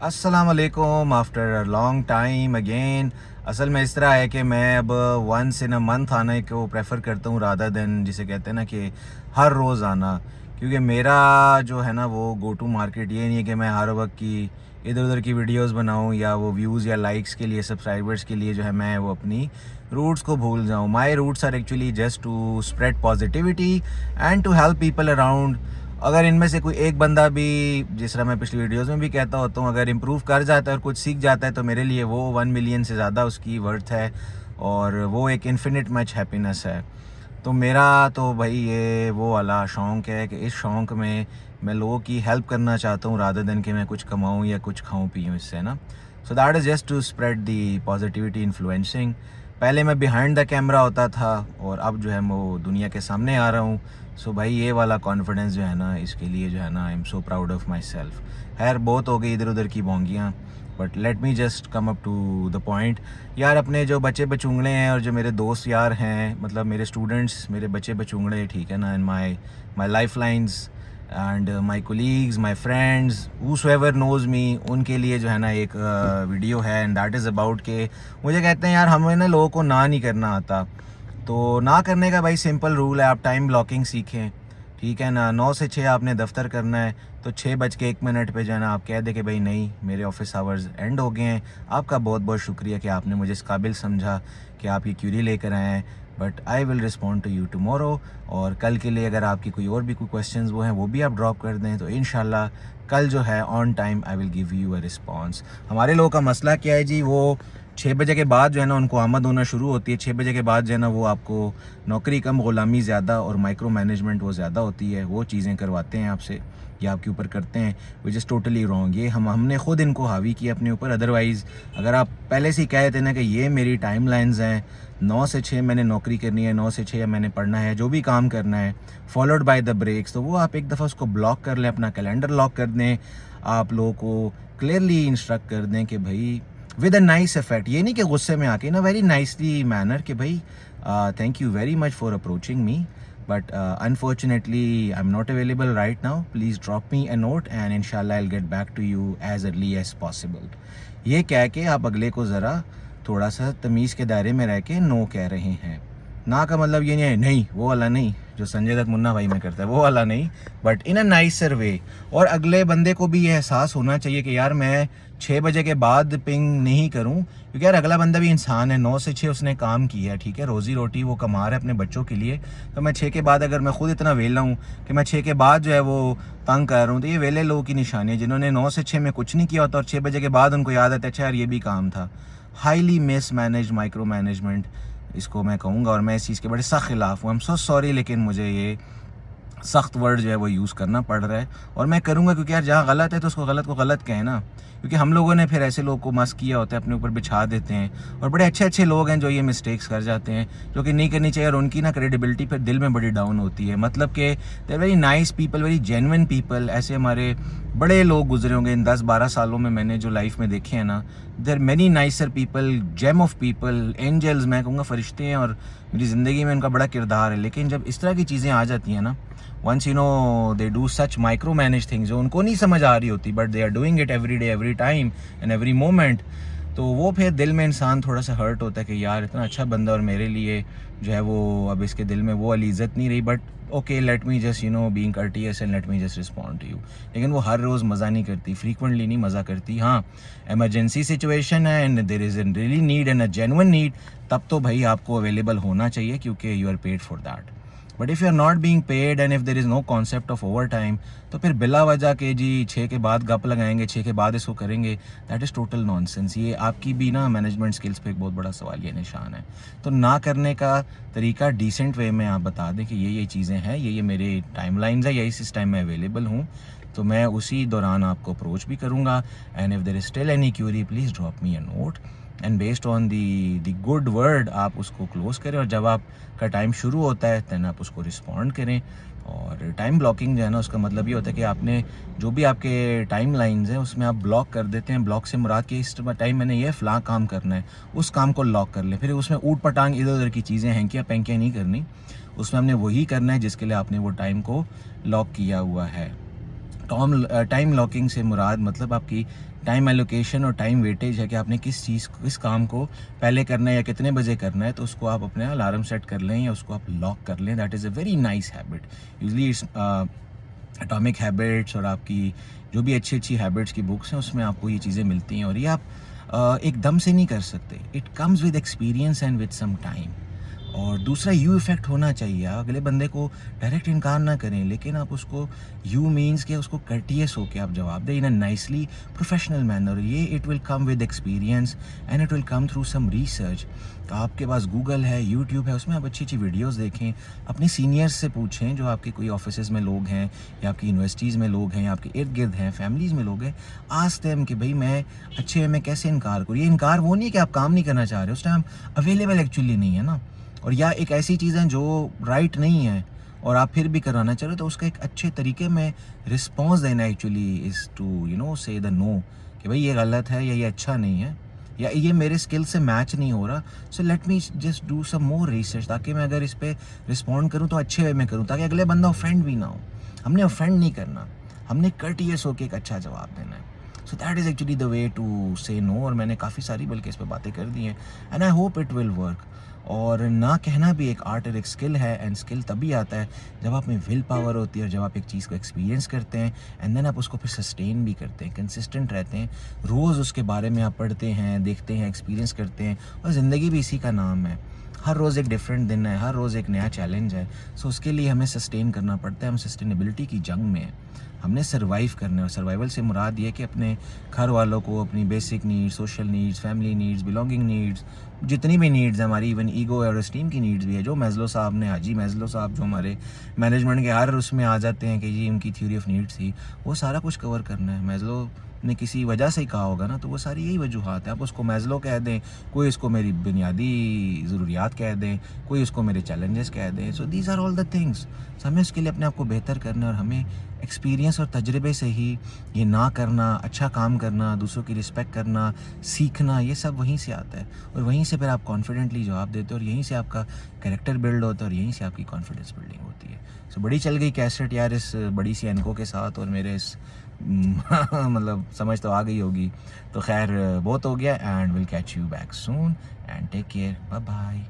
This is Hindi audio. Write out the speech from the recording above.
अस्सलाम वालेकुम after a long time again. असल में इस तरह है कि मैं अब वंस इन अ मंथ आने को प्रेफर करता हूँ रादर देन जिसे कहते हैं ना कि हर रोज़ आना। क्योंकि मेरा जो है ना वो गो टू मार्केट ये नहीं है कि मैं हर वक्त की इधर उधर की वीडियोस बनाऊँ या वो व्यूज़ या लाइक्स के लिए सब्सक्राइबर्स के लिए जो है मैं वो अपनी रूट्स को भूल जाऊँ। My roots are actually just to spread positivity and to help people around. अगर इनमें से कोई एक बंदा भी, जिस तरह मैं पिछली वीडियोस में भी कहता होता हूँ, अगर इम्प्रूव कर जाता है और कुछ सीख जाता है तो मेरे लिए वो 1 मिलियन से ज़्यादा उसकी वर्थ है और वो एक इन्फिनिट मच हैप्पीनेस है। तो मेरा तो भाई ये वो वाला शौक़ है कि इस शौक़ में मैं लोगों की हेल्प करना चाहता हूँ रादर देन कि मैं कुछ कमाऊँ या कुछ खाऊँ पीऊँ इससे ना। So that is just to spread the positivity influencing. पहले मैं बिहाइंड द कैमरा होता था और अब जो है मैं वो दुनिया के सामने आ रहा हूँ। सो भाई ये वाला कॉन्फिडेंस जो है ना, इसके लिए जो है ना I am so proud of myself. खैर बहुत हो गई इधर उधर की बोंगियाँ, but let me just come up to the point. यार अपने जो बच्चे बचूंगड़े हैं और जो मेरे दोस्त यार हैं, मतलब मेरे स्टूडेंट्स, मेरे बच्चे बचूंगड़े, ठीक है ना, and my life lines and my colleagues, my friends, whosoever knows me, उनके लिए जो है ना एक वीडियो है एंड दैट इज़ अबाउट के मुझे कहते हैं यार हमें ना लोगों को ना नहीं करना आता। तो ना करने का भाई सिंपल रूल है, आप टाइम ब्लॉकिंग सीखें, ठीक है ना। 9 से 6 आपने दफ्तर करना है तो 6:01 पे जो है ना आप कह दें कि भाई नहीं मेरे ऑफिस आवर्स एंड हो गए हैं। आपका बहुत बहुत शुक्रिया कि आपने मुझे इस काबिल समझा कि आप ये क्यूरी लेकर आए हैं, but I will respond to you tomorrow. और कल के लिए अगर आपकी कोई और भी कोई क्वेश्चंस वो हैं वो भी आप ड्रॉप कर दें तो इंशाल्लाह कल जो है on time I will give you a response. हमारे लोगों का मसला क्या है जी, वो 6 बजे के बाद जो है ना उनको आमद होना शुरू होती है। 6 बजे के बाद जो है ना वो आपको नौकरी कम, ग़ुलामी ज़्यादा और माइक्रो मैनेजमेंट वो ज़्यादा होती है। वो चीज़ें करवाते हैं आपसे या आपके ऊपर करते हैं, विच इज़ टोटली रॉन्ग। ये हमने ख़ुद इनको हावी किया अपने ऊपर। अदरवाइज़ अगर आप पहले से ही कह देते ना कि ये मेरी टाइम लाइन्स हैं, 9 से 6 मैंने नौकरी करनी है, 9 से 6 मैंने पढ़ना है, जो भी काम करना है, फॉलोड बाय द ब्रेक्स, तो वो आप एक दफ़ा उसको ब्लॉक कर लें, अपना कैलेंडर लॉक कर दें। आप लोगों को क्लियरली इंस्ट्रक्ट कर दें कि भाई विद अ नाइस इफेक्ट, ये नहीं कि गुस्से में आके ना, वेरी नाइसली मैनर कि भाई thank you very much for approaching me, but unfortunately I am not available right now, please drop me a note and इंशाल्लाह I will get back to you as early as possible. ये कह के आप अगले को ज़रा थोड़ा सा तमीज़ के दायरे में रह के नो कह रहे हैं। ना का मतलब ये नहीं है, नहीं वो वाला नहीं जो संजय दत्त मुन्ना भाई में करता है, वो वाला नहीं, बट इन अ नाइसर वे। और अगले बंदे को भी ये एहसास होना चाहिए कि यार मैं 6 बजे के बाद पिंग नहीं करूं, क्योंकि यार अगला बंदा भी इंसान है। 9 से 6 उसने काम किया है, ठीक है, रोज़ी रोटी वो कमा रहा है अपने बच्चों के लिए। तो मैं 6 के बाद, अगर मैं खुद इतना वेला हूँ कि मैं 6 के बाद जो है वो तंग कर रहा हूँ, तो ये वेले लोगों की निशानी है जिन्होंने 9 से 6 में कुछ नहीं किया होता और 6 बजे के बाद उनको याद आता है अच्छा यार ये भी काम था। Highly miss manage micro management इसको मैं कहूँगा, और मैं इस चीज़ के बड़े सख्त खिलाफ हूँ। आई एम सो सॉरी, लेकिन मुझे ये सख्त वर्ड जो है वो यूज़ करना पड़ रहा है और मैं करूँगा, क्योंकि यार जहाँ गलत है तो उसको गलत को गलत कहें ना। क्योंकि हम लोगों ने फिर ऐसे लोग को मस्क किया होता है, अपने ऊपर बिछा देते हैं, और बड़े अच्छे अच्छे लोग हैं जो ये मिस्टेक्स कर जाते हैं जो कि नहीं करनी चाहिए, और उनकी ना क्रेडिबिलिटी फिर दिल में बड़ी डाउन होती है। मतलब कि they are very nice people, very genuine people. ऐसे हमारे बड़े लोग गुजरे होंगे इन 10-12 सालों में, मैंने जो लाइफ में देखे हैं ना, there many nicer people, gem of people, angels, मैं कहूँगा फरिश्ते हैं, और मेरी ज़िंदगी में उनका बड़ा किरदार है। लेकिन जब इस तरह की चीज़ें आ जाती हैं ना, once you know they do such micro manage things जो उनको नहीं समझ आ रही होती, but they are doing it every day, every time and every moment, तो वो फिर दिल में इंसान थोड़ा सा हर्ट होता है कि यार इतना अच्छा बंदा और मेरे लिए जो है वो अब इसके दिल में वो वाली इज़्ज़त नहीं रही। But okay, let me just being courteous and let me just respond to you. लेकिन वो हर रोज़ मज़ा नहीं करती, फ्रीक्वेंटली नहीं मज़ा करती। हाँ, एमरजेंसी सिचुएशन है and there is an really need and a genuine need, तब तो भाई आपको अवेलेबल होना चाहिए, क्योंकि you are paid for that. But if you are not being paid and if there is no concept of over time, तो फिर बिला वजह के जी 6 के बाद गप लगाएंगे, 6 के बाद इसको करेंगे, दैट इज़ टोटल नॉनसेंस। ये आपकी भी ना मैनेजमेंट स्किल्स पे एक बहुत बड़ा सवालिया निशान है। तो ना करने का तरीका डिसेंट वे में आप बता दें कि ये चीज़ें हैं, ये मेरे टाइमलाइंस है, या इस टाइम में अवेलेबल हूँ, तो मैं उसी दौरान आपको अप्रोच भी करूँगा। And if there is still any query, please drop me a note and based on the good word आप उसको क्लोज़ करें, और जब आपका टाइम शुरू होता है दैन आप उसको रिस्पॉन्ड करें। और टाइम ब्लॉकिंग जो है ना, उसका मतलब ये होता है कि आपने जो भी आपके टाइम लाइन्स हैं उसमें आप ब्लॉक कर देते हैं। ब्लॉक से मुराद कि इस टाइम मैंने ये फ़लाँ काम करना है, उस काम को लॉक कर लें। फिर उसमें ऊट पटांग इधर उधर की चीज़ें हैंकियाँ पैंकियाँ नहीं करनी, उसमें हमने वही करना है जिसके लिए आपने वो टाइम को लॉक किया हुआ है। टाइम लॉकिंग से मुराद मतलब आपकी टाइम एलोकेशन और टाइम वेटेज है कि आपने किस काम को पहले करना है या कितने बजे करना है, तो उसको आप अपने अलार्म सेट कर लें या उसको आप लॉक कर लें. That is a very nice habit. Usually its atomic habits और आपकी जो भी अच्छी अच्छी हैबिट्स की बुक्स हैं उसमें आपको ये चीज़ें मिलती हैं, और ये आप एकदम से नहीं कर सकते. It comes with experience and with some time. और दूसरा यू इफ़ेक्ट होना चाहिए. अगले बंदे को डायरेक्ट इनकार ना करें, लेकिन आप उसको यू मीन्स के उसको कर्टियस होके आप जवाब दें in a nicely professional manner. ये it will come with experience and it will come through some research. आपके पास गूगल है, यूट्यूब है, उसमें आप अच्छी अच्छी वीडियोस देखें. अपने सीनियर्स से पूछें जो आपके कोई ऑफिस में लोग हैं या आपकी यूनिवर्सिटीज़ में लोग हैं या आपके इर्द गिर्द हैं, फैमिलीज़ में लोग हैं. आस्क देम कि भाई मैं अच्छे वे में कैसे इनकार करूँ. ये इनकार वो नहीं कि आप काम नहीं करना चाह रहे, उस टाइम अवेलेबल एक्चुअली नहीं है ना. और या एक ऐसी चीज़ है जो राइट नहीं है और आप फिर भी कराना चाह रहे हो, तो उसका एक अच्छे तरीके में रिस्पॉन्स देना एक्चुअली इज़ टू से द नो कि भाई ये गलत है या ये अच्छा नहीं है या ये मेरे स्किल से मैच नहीं हो रहा. So let me just do some more research, ताकि मैं अगर इस पर रिस्पॉन्ड करूँ तो अच्छे वे में करूँ, ताकि अगले बंदा ऑफेंड भी ना हो. हमने ऑफेंड नहीं करना, हमने कर्टियस होकर एक अच्छा जवाब देना है. So that is actually the way to say no. और मैंने काफ़ी सारी बल्कि इस पर बातें कर दी हैं and I hope it will work. और ना कहना भी एक आर्ट और एक स्किल है, एंड स्किल तभी आता है जब आप में विल पावर होती है और जब आप एक चीज़ को एक्सपीरियंस करते हैं एंड देन आप उसको फिर सस्टेन भी करते हैं, कंसिस्टेंट रहते हैं. रोज़ उसके बारे में आप पढ़ते हैं, देखते हैं, एक्सपीरियंस करते हैं. और ज़िंदगी भी इसी का नाम है. हर रोज़ एक डिफरेंट दिन है, हर रोज़ एक नया चैलेंज है. सो उसके लिए हमें सस्टेन करना पड़ता है. हम सस्टेनेबिलिटी की जंग में हैं. हमने सर्वाइव करना है. और सर्वाइवल से मुराद ये कि अपने घर वालों को अपनी basic needs, social needs, family needs, belonging needs, जितनी भी नीड्स हैं हमारी, इवन ईगो और स्टीम की नीड्स भी है, जो मैस्लो साहब ने, हाजी मैस्लो साहब जो हमारे मैनेजमेंट के हर उसमें आ जाते हैं कि ये उनकी थ्योरी ऑफ नीड्स थी, वो सारा कुछ कवर करना है. मैस्लो ने किसी वजह से ही कहा होगा ना, तो वो सारी यही वजूहत है. आप उसको मैस्लो कह दें, कोई इसको मेरी बुनियादी ज़रूरियात कह दें, कोई इसको मेरे चैलेंजेस कह दें. So these are all the things. हमें उसके लिए अपने आप को बेहतर करना है और हमें एक्सपीरियंस और तजर्बे से ही ये ना करना, अच्छा काम करना, दूसरों की रिस्पेक्ट करना, सीखना, ये सब वहीं से आता है. और वहीं से फिर आप कॉन्फिडेंटली जवाब देते हो और यहीं से आपका कैरेक्टर बिल्ड होता है और यहीं से आपकी कॉन्फिडेंस बिल्डिंग होती है. सो बड़ी चल गई कैसेट यार इस बड़ी सी एनको के साथ और मेरे इस मतलब समझ तो आ गई होगी. तो खैर बहुत हो गया and will catch you back soon and take care. Bye bye.